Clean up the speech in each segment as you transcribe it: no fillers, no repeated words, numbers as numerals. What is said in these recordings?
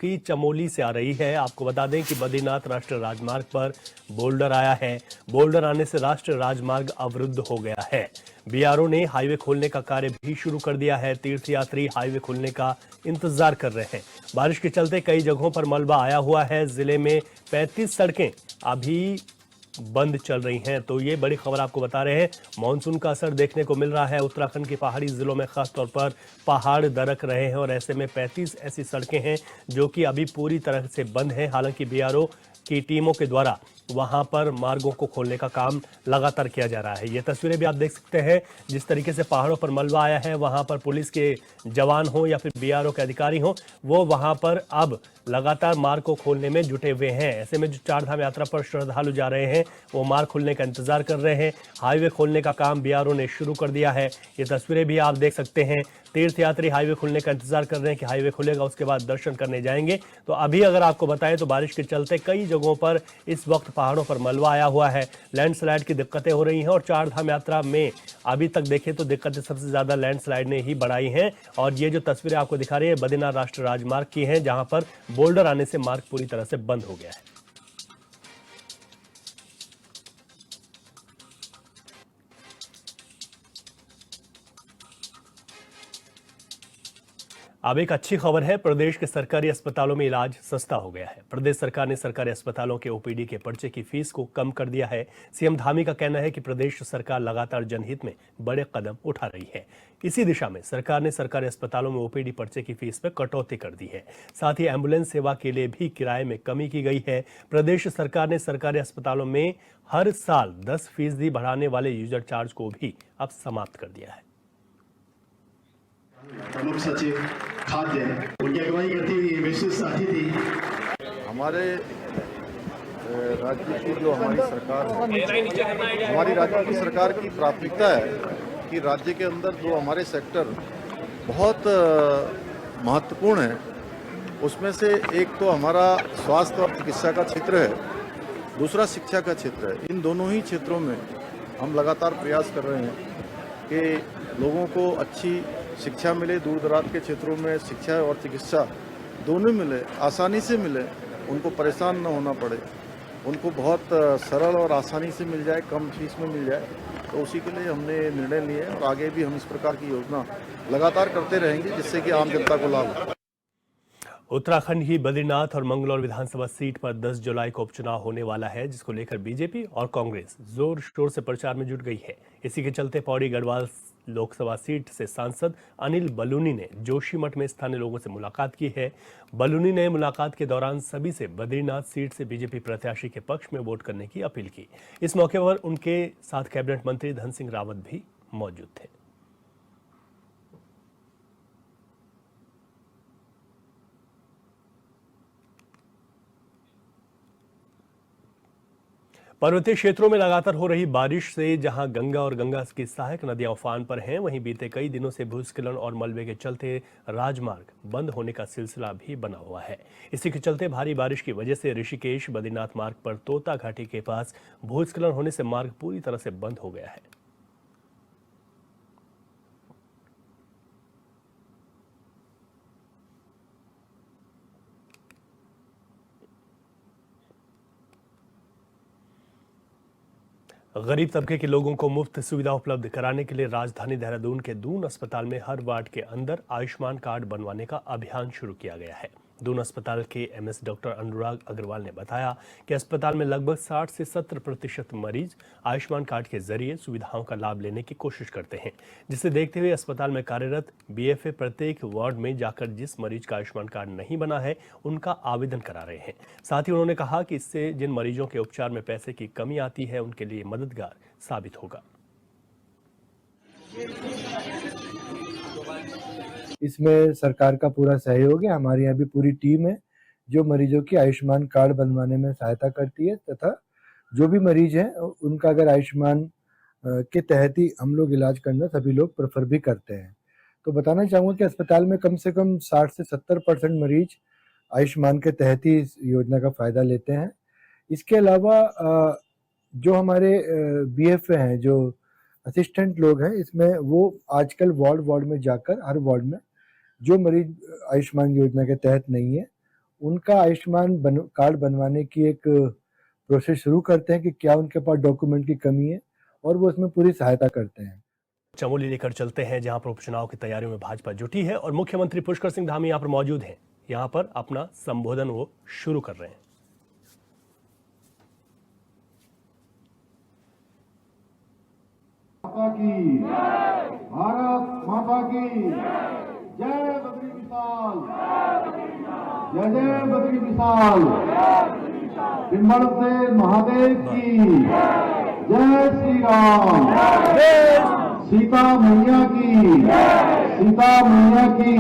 की चमोली से आ रही है। आपको बता दें कि बद्रीनाथ राष्ट्रीय राजमार्ग पर बोल्डर आया है। बोल्डर आने से राष्ट्रीय राजमार्ग अवरुद्ध हो गया है। बीआरओ ने हाईवे खोलने का कार्य भी शुरू कर दिया है। तीर्थयात्री हाईवे खुलने का इंतजार कर रहे हैं। बारिश के चलते कई जगहों पर मलबा आया हुआ है। जिले में 35 सड़कें अभी बंद चल रही हैं। तो ये बड़ी खबर आपको बता रहे हैं। मानसून का असर देखने को मिल रहा है। उत्तराखंड के पहाड़ी जिलों में खास तौर पर पहाड़ दरक रहे हैं और ऐसे में 35 ऐसी सड़कें हैं जो कि अभी पूरी तरह से बंद हैं। हालांकि बीआरओ की टीमों के द्वारा वहां पर मार्गों को खोलने का काम लगातार किया जा रहा है। ये तस्वीरें भी आप देख सकते हैं। जिस तरीके से पहाड़ों पर मलबा आया है, वहां पर पुलिस के जवान हो या फिर बीआरओ के अधिकारी हो, वो वहां पर अब लगातार मार्ग को खोलने में जुटे हुए हैं। ऐसे में जो चारधाम यात्रा पर श्रद्धालु जा रहे हैं वो मार्ग खुलने का इंतजार कर रहे हैं। हाईवे खोलने का काम बीआरओ ने शुरू कर दिया है। ये तस्वीरें भी आप देख सकते हैं। तीर्थयात्री हाईवे खुलने का इंतजार कर रहे हैं कि हाईवे खुलेगा, उसके बाद दर्शन करने जाएंगे। तो अभी अगर आपको बताएं तो बारिश के चलते कई जगहों पर इस वक्त पहाड़ों पर मलबा आया हुआ है। लैंडस्लाइड की दिक्कतें हो रही हैं और चारधाम यात्रा में अभी तक देखें तो दिक्कतें सबसे ज्यादा लैंडस्लाइड ने ही बढ़ाई हैं। और ये जो तस्वीरें आपको दिखा रही है बद्रीनाथ राष्ट्रीय राजमार्ग की हैं, जहां पर बोल्डर आने से मार्ग पूरी तरह से बंद हो गया है। अब एक अच्छी खबर है। प्रदेश के सरकारी अस्पतालों में इलाज सस्ता हो गया है। प्रदेश सरकार ने सरकारी अस्पतालों के ओपीडी के पर्चे की फीस को कम कर दिया है। सीएम धामी का कहना है कि प्रदेश सरकार लगातार जनहित में बड़े कदम उठा रही है। इसी दिशा में सरकार ने सरकारी अस्पतालों में ओपीडी पर्चे की फीस में कटौती कर दी है। साथ ही एम्बुलेंस सेवा के लिए भी किराए में कमी की गई है। प्रदेश सरकार ने सरकारी अस्पतालों में हर साल 10% बढ़ाने वाले यूजर चार्ज को भी अब समाप्त कर दिया है। प्रमुख सचिव खाद्य उनकी अगुवाई करती हुई विशिष्ट अतिथि हमारे राज्य की जो हमारी राज्य की सरकार की प्राथमिकता है कि राज्य के अंदर जो हमारे सेक्टर बहुत महत्वपूर्ण है, उसमें से एक तो हमारा स्वास्थ्य और चिकित्सा का क्षेत्र है, दूसरा शिक्षा का क्षेत्र है। इन दोनों ही क्षेत्रों में हम लगातार प्रयास कर रहे हैं कि लोगों को अच्छी शिक्षा मिले, दूर दराज के क्षेत्रों में शिक्षा और चिकित्सा दोनों मिले, आसानी से मिले, उनको परेशान न होना पड़े, उनको बहुत सरल और आसानी से मिल जाए, कम फीस में मिल जाए। तो उसी के लिए हमने निर्णय लिए और आगे भी हम इस प्रकार की योजना लगातार करते रहेंगे जिससे कि आम जनता को लाभ हो। उत्तराखंड की बद्रीनाथ और मंगलौर विधानसभा सीट पर 10 जुलाई को उपचुनाव होने वाला है, जिसको लेकर बीजेपी और कांग्रेस जोर शोर से प्रचार में जुट गई है। इसी के चलते पौड़ी गढ़वाल लोकसभा सीट से सांसद अनिल बलूनी ने जोशीमठ में स्थानीय लोगों से मुलाकात की है। बलूनी ने मुलाकात के दौरान सभी से बद्रीनाथ सीट से बीजेपी प्रत्याशी के पक्ष में वोट करने की अपील की। इस मौके पर उनके साथ कैबिनेट मंत्री धन सिंह रावत भी मौजूद थे। पर्वतीय क्षेत्रों में लगातार हो रही बारिश से जहां गंगा और गंगा की सहायक नदियां उफान पर हैं, वहीं बीते कई दिनों से भूस्खलन और मलबे के चलते राजमार्ग बंद होने का सिलसिला भी बना हुआ है। इसी के चलते भारी बारिश की वजह से ऋषिकेश बद्रीनाथ मार्ग पर तोता घाटी के पास भूस्खलन होने से मार्ग पूरी तरह से बंद हो गया है। गरीब तबके के लोगों को मुफ्त सुविधा उपलब्ध कराने के लिए राजधानी देहरादून के दून अस्पताल में हर वार्ड के अंदर आयुष्मान कार्ड बनवाने का अभियान शुरू किया गया है। दून अस्पताल के एमएस डॉक्टर अनुराग अग्रवाल ने बताया कि अस्पताल में लगभग 60 से 70% मरीज आयुष्मान कार्ड के जरिए सुविधाओं का लाभ लेने की कोशिश करते हैं, जिसे देखते हुए अस्पताल में कार्यरत बीएफए प्रत्येक वार्ड में जाकर जिस मरीज का आयुष्मान कार्ड नहीं बना है उनका आवेदन करा रहे हैं। साथ ही उन्होंने कहा कि इससे जिन मरीजों के उपचार में पैसे की कमी आती है उनके लिए मददगार साबित होगा। इसमें सरकार का पूरा सहयोग है। हमारे यहाँ भी पूरी टीम है जो मरीजों की आयुष्मान कार्ड बनवाने में सहायता करती है, तथा जो भी मरीज हैं उनका अगर आयुष्मान के तहत ही हम लोग इलाज करना सभी लोग प्रेफर भी करते हैं। तो बताना चाहूँगा कि अस्पताल में कम से कम 60 से 70% मरीज आयुष्मान के तहत ही इस योजना का फ़ायदा लेते हैं। इसके अलावा जो हमारे बीएफए हैं, जो असिस्टेंट लोग हैं, इसमें वो आजकल वार्ड में जाकर हर वार्ड में जो मरीज आयुष्मान योजना के तहत नहीं है उनका आयुष्मान कार्ड बनवाने की एक प्रोसेस शुरू करते हैं कि क्या उनके पास डॉक्यूमेंट की कमी है, और वो उसमें पूरी सहायता करते हैं। चमोली लेकर चलते हैं, जहां पर उपचुनाव की तैयारियों में भाजपा जुटी है और मुख्यमंत्री पुष्कर सिंह धामी यहां पर मौजूद हैं। यहां पर अपना संबोधन वो शुरू कर रहे हैं। माता की, भारत माता की जय बद्री विशाल, जय जय बद्री विशाल, पिंबल से महादेव की जय श्री राम, सीता मैया की, सीता मैया की।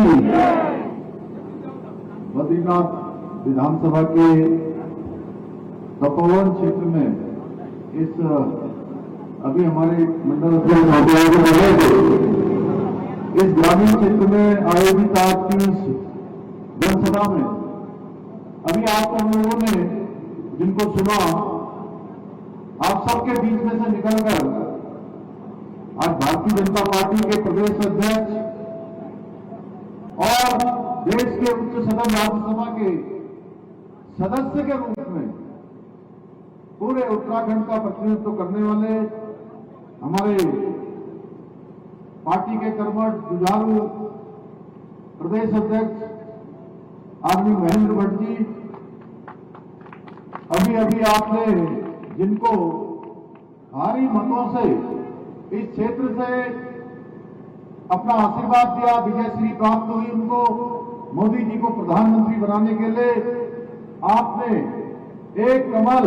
बद्रीनाथ विधानसभा के तपोवन क्षेत्र में इस अभी हमारे मंडल अध्यक्ष रहे थे, इस ग्रामीण क्षेत्र में आयोजित आज की इस जनसभा में अभी आप हम लोगों ने जिनको सुना, आप सबके बीच में से निकलकर आज भारतीय जनता पार्टी के प्रदेश अध्यक्ष और देश के उच्च सदन राज्यसभा के सदस्य के रूप में पूरे उत्तराखंड का प्रतिनिधित्व करने वाले हमारे पार्टी के कर्मठ जुझारू प्रदेश अध्यक्ष आदरणीय महेंद्र भट्ट जी, अभी अभी आपने जिनको भारी मतों से इस क्षेत्र से अपना आशीर्वाद दिया, विजयश्री प्राप्त हुई, उनको मोदी जी को प्रधानमंत्री बनाने के लिए आपने एक कमल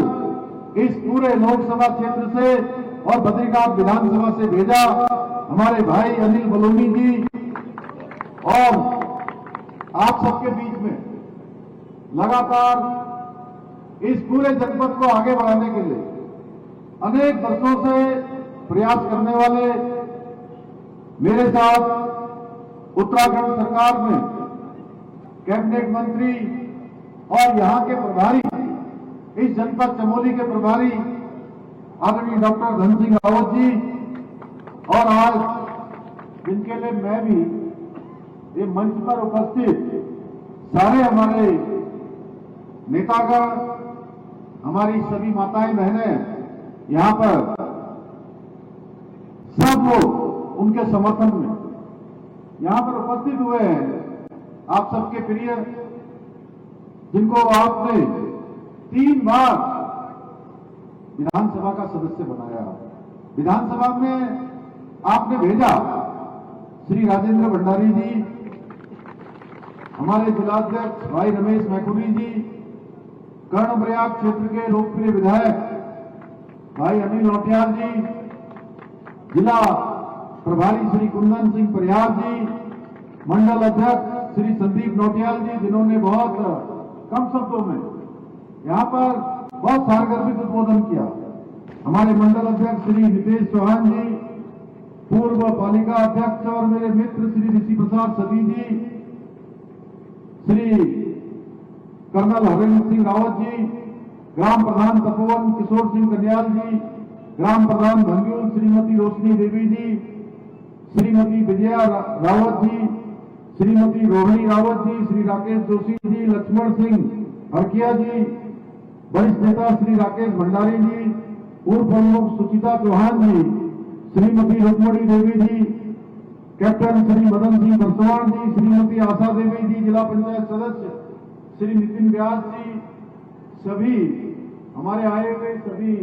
इस पूरे लोकसभा क्षेत्र से और बद्रीनाथ विधानसभा से भेजा। हमारे भाई अनिल बलूनी जी और आप सबके बीच में लगातार इस पूरे जनपद को आगे बढ़ाने के लिए अनेक वर्षों से प्रयास करने वाले मेरे साथ उत्तराखंड सरकार में कैबिनेट मंत्री और यहां के प्रभारी, इस जनपद चमोली के प्रभारी आदरणीय डॉक्टर धन सिंह रावत जी, और आज जिनके लिए मैं भी ये मंच पर उपस्थित सारे हमारे नेतागण, हमारी सभी माताएं बहनें यहां पर सब लोग उनके समर्थन में यहां पर उपस्थित हुए हैं। आप सबके प्रिय, जिनको आपने 3 बार विधानसभा का सदस्य बनाया, विधानसभा में आपने भेजा श्री राजेंद्र भंडारी जी, हमारे जिलाध्यक्ष भाई रमेश मैकुरी जी, कर्णप्रयाग क्षेत्र के लोकप्रिय विधायक भाई अनिल नौटियाल जी, जिला प्रभारी श्री कुंदन सिंह परिहार जी, मंडल अध्यक्ष श्री संदीप नौटियाल जी, जिन्होंने बहुत कम शब्दों में यहां पर बहुत सारगर्भित उद्बोधन किया, हमारे मंडल अध्यक्ष श्री नितेश चौहान जी, पूर्व पालिका अध्यक्ष और मेरे मित्र श्री ऋषि प्रसाद सती जी, श्री कर्नल हरेंद्र सिंह रावत जी, ग्राम प्रधान तपोवन किशोर सिंह कन्याल जी, ग्राम प्रधान भंग्यूल श्रीमती रोशनी देवी जी, श्रीमती विजया रावत जी, श्रीमती रोहिणी रावत जी, श्री राकेश जोशी जी, लक्ष्मण सिंह हरकिया जी, वरिष्ठ नेता श्री राकेश भंडारी जी, पूर्व प्रमुख सुचिता चौहान जी, श्रीमती रुक्मणी देवी जी, कैप्टन श्री मदन सिंह बरसवाण जी, श्रीमती आशा देवी जी, जिला पंचायत सदस्य श्री नितिन व्यास जी, सभी हमारे आए हुए सभी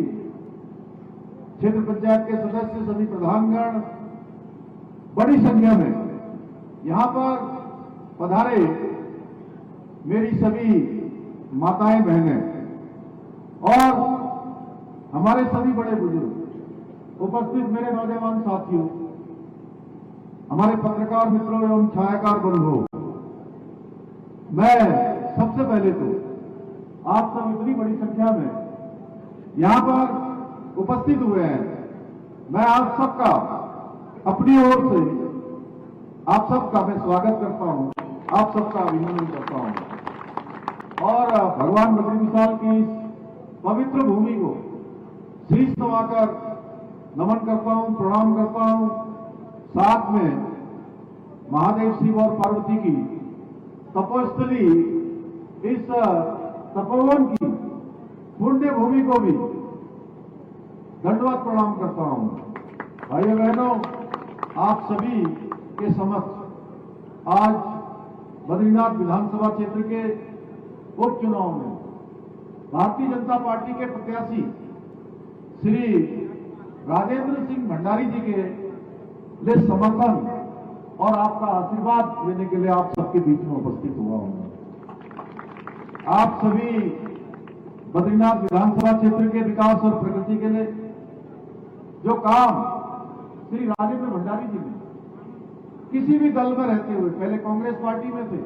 क्षेत्र पंचायत के सदस्य, सभी प्रधानगण बड़ी संख्या में यहां पर पधारे, मेरी सभी माताएं बहनें और हमारे सभी बड़े बुजुर्ग, उपस्थित मेरे नौजवान साथियों, हमारे पत्रकार मित्रों एवं छायाकार बंधुओं, मैं सबसे पहले तो आप सब इतनी बड़ी संख्या में यहां पर उपस्थित हुए हैं, मैं आप सबका अपनी ओर से आप सबका मैं स्वागत करता हूं, आप सबका अभिनंदन करता हूं और भगवान बद्री विशाल की इस पवित्र भूमि को शीश नवाकर नमन करता हूं, प्रणाम करता हूं। साथ में महादेव शिव और पार्वती की तपोस्थली इस तपोवन की पुण्य भूमि को भी दंडवत प्रणाम करता हूं। भाइयों बहनों, आप सभी के समक्ष आज बद्रीनाथ विधानसभा क्षेत्र के उपचुनाव में भारतीय जनता पार्टी के प्रत्याशी श्री राजेंद्र सिंह भंडारी जी के लिए समर्थन और आपका आशीर्वाद लेने के लिए आप सबके बीच में उपस्थित हुआ हूं। आप सभी बद्रीनाथ विधानसभा क्षेत्र के विकास और प्रगति के लिए जो काम श्री राजेंद्र भंडारी जी ने किसी भी दल में रहते हुए, पहले कांग्रेस पार्टी में थे,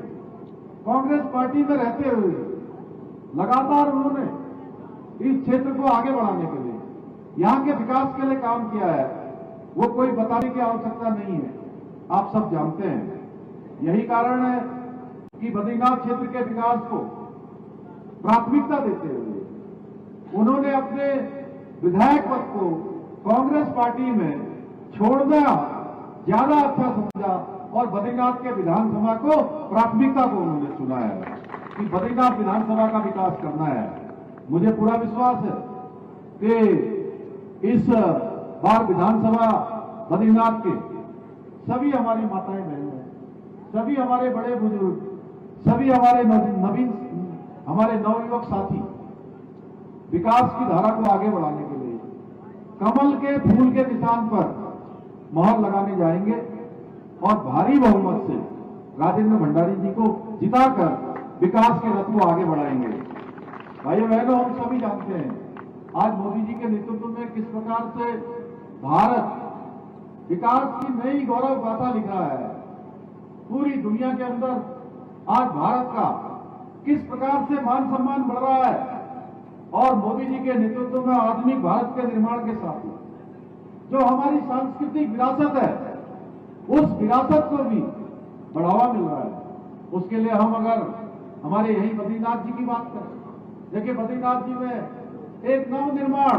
कांग्रेस पार्टी में रहते हुए लगातार उन्होंने इस क्षेत्र को आगे बढ़ाने के लिए, यहां के विकास के लिए काम किया है, वो कोई बताने की आवश्यकता नहीं है, आप सब जानते हैं। यही कारण है कि बद्रीनाथ क्षेत्र के विकास को प्राथमिकता देते हुए उन्होंने अपने विधायक पद को कांग्रेस पार्टी में छोड़ना ज्यादा अच्छा समझा और बद्रीनाथ के विधानसभा को प्राथमिकता को उन्होंने चुना है कि बद्रीनाथ विधानसभा का विकास करना है। मुझे पूरा विश्वास है कि इस बार विधानसभा बद्रीनाथ के सभी हमारी माताएं बहनें, सभी हमारे बड़े बुजुर्ग, सभी हमारे नवीन हमारे नवयुवक साथी विकास की धारा को आगे बढ़ाने के लिए कमल के फूल के निशान पर मोहर लगाने जाएंगे और भारी बहुमत से राजेंद्र भंडारी जी को जिताकर विकास के रथ को आगे बढ़ाएंगे। भाइयों बहनों, हम सभी जानते हैं आज मोदी जी के नेतृत्व में किस प्रकार से भारत विकास की नई गौरव गाथा लिख रहा है। पूरी दुनिया के अंदर आज भारत का किस प्रकार से मान सम्मान बढ़ रहा है और मोदी जी के नेतृत्व में आधुनिक भारत के निर्माण के साथ जो हमारी सांस्कृतिक विरासत है, उस विरासत को भी बढ़ावा मिल रहा है। उसके लिए हम अगर हमारे यही बद्रीनाथ जी की बात करें, देखिए बद्रीनाथ जी में एक नव निर्माण,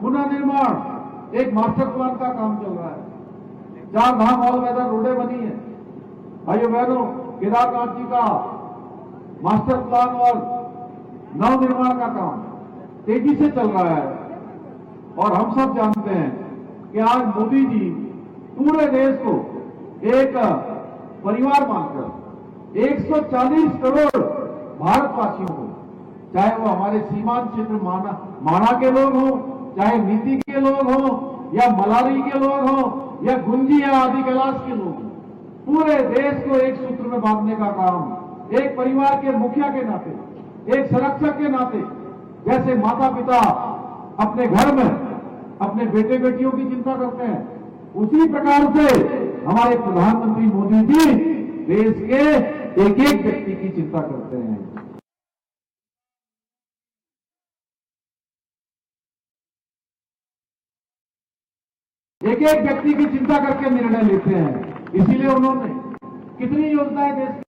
पुनर्निर्माण, एक मास्टर प्लान का काम चल रहा है। 4 धाम ऑल वेदर रोडें बनी है। भाइयों बहनों, केदारनाथ जी का मास्टर प्लान और नव निर्माण का काम तेजी से चल रहा है और हम सब जानते हैं कि आज मोदी जी पूरे देश को एक परिवार मानकर 140 करोड़ भारतवासियों को, चाहे वो हमारे सीमांत क्षेत्र माणा के लोग हों, चाहे नीति के लोग हों, या मलारी के लोग हों, या गुंजी या आदि कैलाश के लोग हों, पूरे देश को एक सूत्र में बांधने का काम एक परिवार के मुखिया के नाते, एक संरक्षक के नाते, जैसे माता पिता अपने घर में अपने बेटे बेटियों की चिंता करते हैं, उसी प्रकार से हमारे प्रधानमंत्री मोदी जी देश के एक एक व्यक्ति की चिंता करते हैं। एक एक व्यक्ति की चिंता करके निर्णय लेते हैं। इसीलिए उन्होंने कितनी योजनाएं देश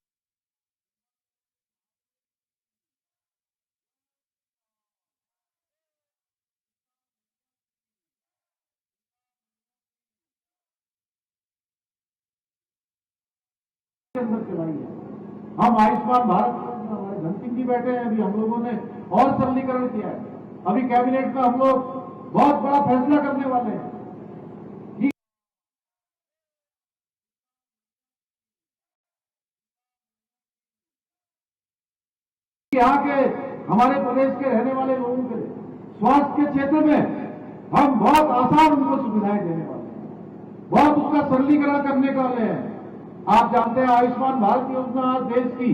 के अंदर चलाई है। हम आयुष्मान भारत, हमारे धन सिंह जी बैठे हैं, अभी हम लोगों ने और सरलीकरण किया है। अभी कैबिनेट में हम लोग बहुत बड़ा फैसला करने वाले हैं। यहाँ के हमारे प्रदेश के रहने वाले लोगों के लिए स्वास्थ्य के क्षेत्र में हम बहुत आसान उनको सुविधाएं देने वाले हैं, बहुत उसका सरलीकरण करने वाले हैं। आप जानते हैं आयुष्मान भारत योजना आज देश की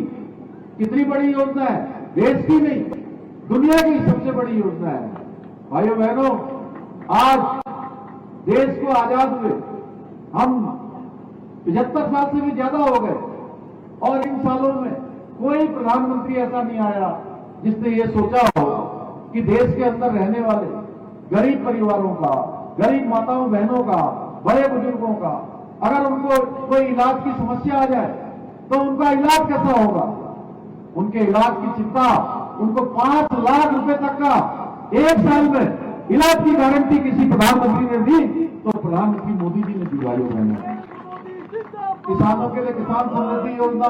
कितनी बड़ी योजना है, देश की नहीं दुनिया की सबसे बड़ी योजना है। भाइयों बहनों, आज देश को आजाद हुए हम 75 साल से भी ज्यादा हो गए और इन सालों में कोई प्रधानमंत्री ऐसा नहीं आया जिसने ये सोचा हो कि देश के अंदर रहने वाले गरीब परिवारों का, गरीब माताओं बहनों का, बड़े बुजुर्गों का अगर उनको कोई इलाज की समस्या आ जाए तो उनका इलाज कैसा होगा, उनके इलाज की चिंता, उनको 5 लाख रुपए तक का एक साल में इलाज की गारंटी किसी प्रधानमंत्री ने दी तो प्रधानमंत्री मोदी जी ने दी। भाइयों बहनों, किसानों के लिए किसान समृद्धि योजना,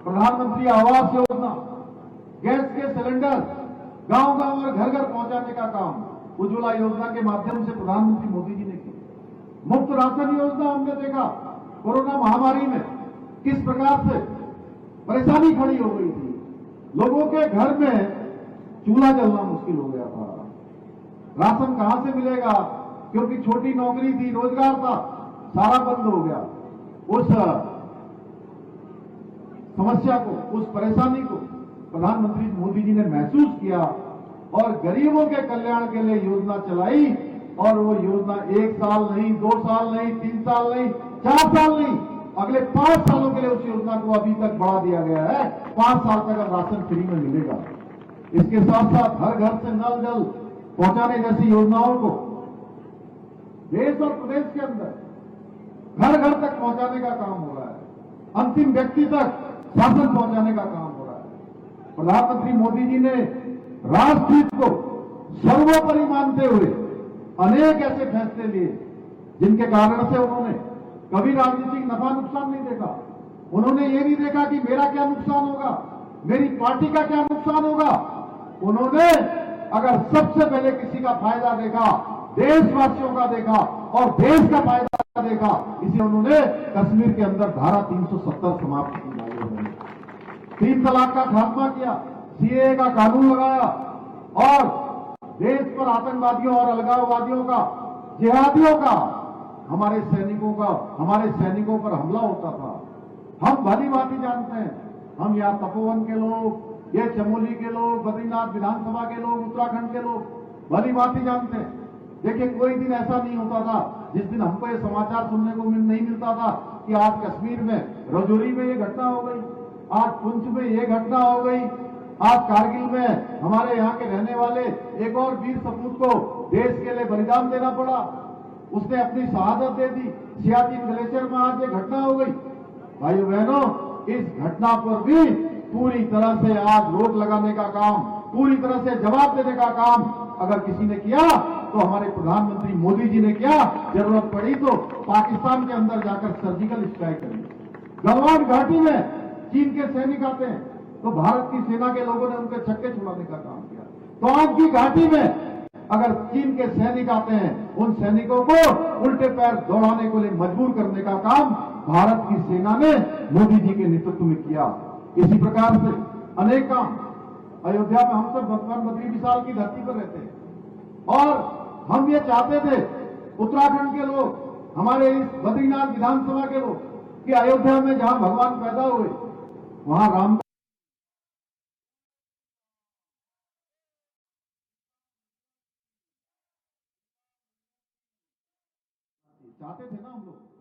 प्रधानमंत्री आवास योजना, गैस के सिलेंडर गांव-गांव और घर-घर पहुंचाने का काम उज्ज्वला योजना के माध्यम से प्रधानमंत्री मोदी जी ने किया। मुफ्त राशन योजना हमने देखा कोरोना महामारी में किस प्रकार से परेशानी खड़ी हो गई थी। लोगों के घर में चूल्हा जलना मुश्किल हो गया था। राशन कहां से मिलेगा, क्योंकि छोटी नौकरी थी, रोजगार था, सारा बंद हो गया। उस समस्या को, उस परेशानी को प्रधानमंत्री मोदी जी ने महसूस किया और गरीबों के कल्याण के लिए योजना चलाई। और वो योजना 1 साल नहीं, 2 साल नहीं, 3 साल नहीं, 4 साल नहीं, अगले 5 सालों के लिए उस योजना को अभी तक बढ़ा दिया गया है। 5 साल तक अब राशन फ्री में मिलेगा। इसके साथ साथ हर घर से नल जल पहुंचाने जैसी योजनाओं को देश और प्रदेश के अंदर घर घर तक पहुंचाने का काम हो रहा है। अंतिम व्यक्ति तक शासन पहुंचाने का काम हो रहा है। प्रधानमंत्री मोदी जी ने राष्ट्रहित को सर्वोपरि मानते हुए अनेक ऐसे फैसले लिए जिनके कारण से उन्होंने कभी राजनीतिक नफा नुकसान नहीं देखा। उन्होंने ये नहीं देखा कि मेरा क्या नुकसान होगा, मेरी पार्टी का क्या नुकसान होगा। उन्होंने अगर सबसे पहले किसी का फायदा देखा, देशवासियों का देखा और देश का फायदा देखा, इसे उन्होंने कश्मीर के अंदर धारा 370 समाप्त की। 3 तलाक का खात्मा किया, सीएए का कानून लगाया और देश पर आतंकवादियों और अलगाववादियों का, जिहादियों का, हमारे सैनिकों पर हमला होता था। हम भली भांति जानते हैं, हम यहाँ तपोवन के लोग, ये चमोली के लोग, बद्रीनाथ विधानसभा के लोग, उत्तराखंड के लोग भली भांति जानते हैं। देखिए, कोई दिन ऐसा नहीं होता था जिस दिन हमको ये समाचार सुनने को नहीं मिलता था कि आज कश्मीर में रजौरी में ये घटना हो गई, आज पुंछ में ये घटना हो गई, आज कारगिल में हमारे यहाँ के रहने वाले एक और वीर सपूत को देश के लिए बलिदान देना पड़ा, उसने अपनी शहादत दे दी। सियाचिन ग्लेशियर में आज ये घटना हो गई। भाइयों बहनों, इस घटना पर भी पूरी तरह से आज रोक लगाने का काम, पूरी तरह से जवाब देने का काम अगर किसी ने किया तो हमारे प्रधानमंत्री मोदी जी ने किया। जरूरत पड़ी तो पाकिस्तान के अंदर जाकर सर्जिकल स्ट्राइक करेंगे। गलवान घाटी में चीन के सैनिक आते हैं तो भारत की सेना के लोगों ने उनके छक्के छुड़ाने का काम किया। तो आज की घाटी में अगर चीन के सैनिक आते हैं, उन सैनिकों को उल्टे पैर दौड़ाने को लिए मजबूर करने का काम भारत की सेना ने मोदी जी के नेतृत्व में किया। इसी प्रकार से अनेक काम अयोध्या में हम सब भगवान बद्री विशाल की धरती पर रहते हैं और हम ये चाहते थे, उत्तराखंड के लोग, हमारे इस बद्रीनाथ विधानसभा के लोग, कि अयोध्या में जहां भगवान पैदा हुए वहां राम चाहते थे ना हम लोग।